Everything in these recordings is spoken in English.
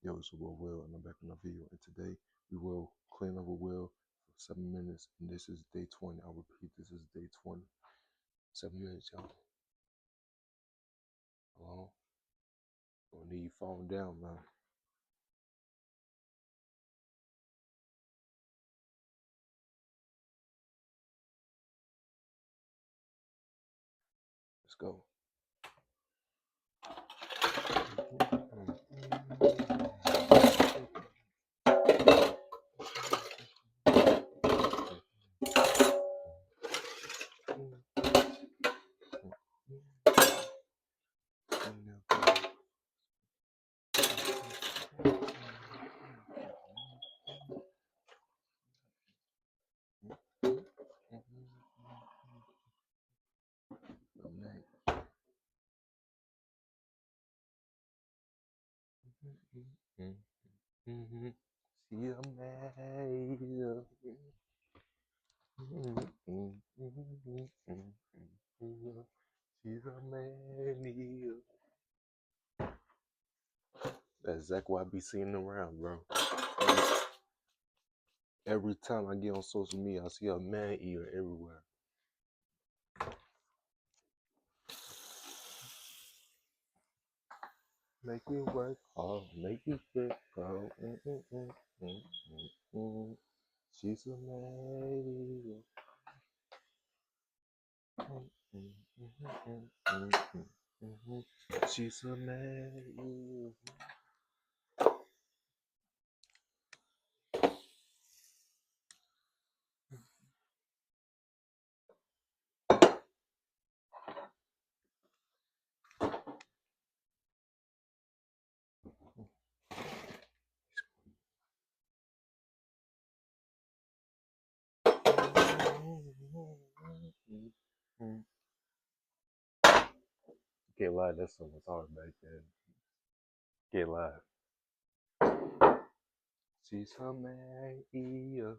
Yo, it's your boy Will, and I'm back with another video. And today we will clean up a wheel for 7 minutes. And this is day 20. I'll repeat, this is day 20. 7 minutes, y'all. Hold on. Don't need you falling down, man. Let's go. See a man. She's a mania. That's exactly what I be seeing around, bro. Every time I get on social media, I see a man eater everywhere. Make you work hard, make you fit, go. She's a lady. She's a lady. Can't lie, that song was hard back then. Can't lie. She's a Maria.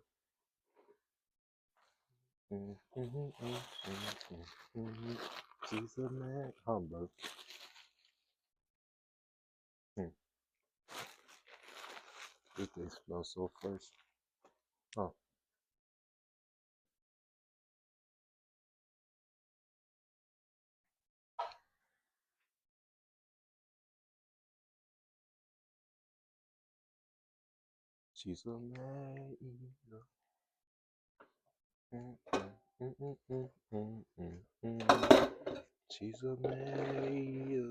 She's a man. Bro. This thing smells so fresh. Huh. She's a Maria. She's a Maria.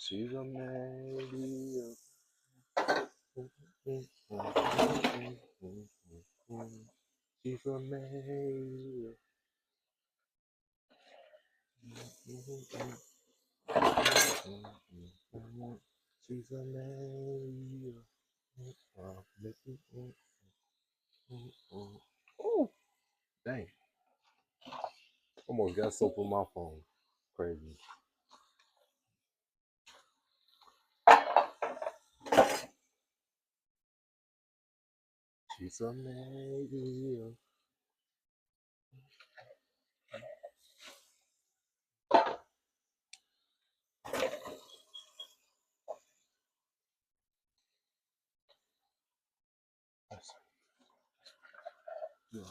She's a Maria. She's a Maria. She's a Maria. She's a Maria. Oh, dang. Almost got soap on my phone. Crazy. She's a Maria. Yeah.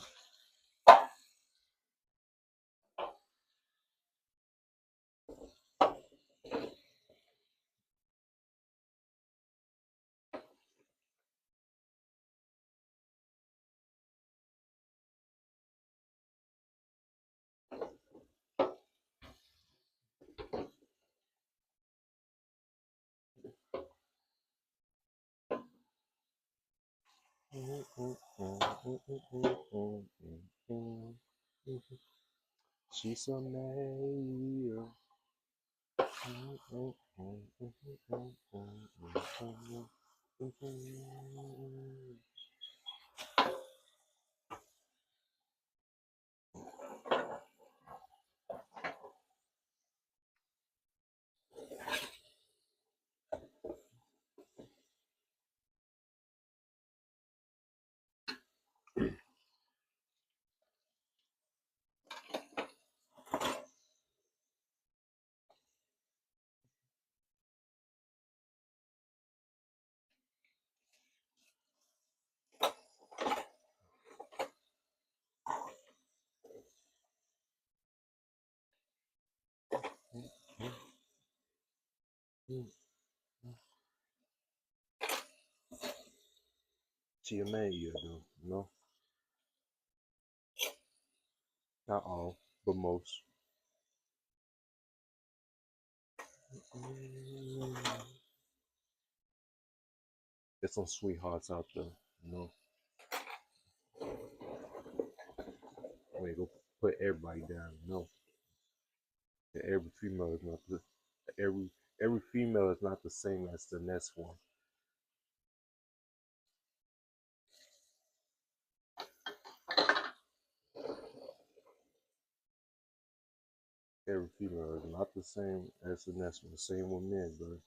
She's a mayor. She a mayor though, no, not all, but most. There's some sweethearts out there, you know. We ain't gonna put everybody down, no. Every female is not the every every female is not the same as the next one. Every female is not the same as the next one. Same with men, bro.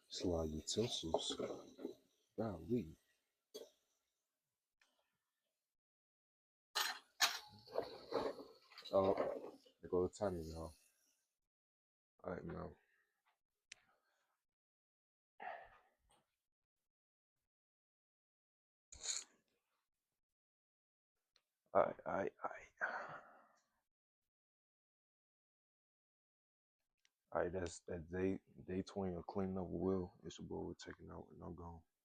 It's a lot of utensils. Golly. Oh, there go the timing, y'all. All right, now. All right, all right, all right. All right, that's that day 20 of cleaning up a will. It's your boy. We're taking out and I'm gone.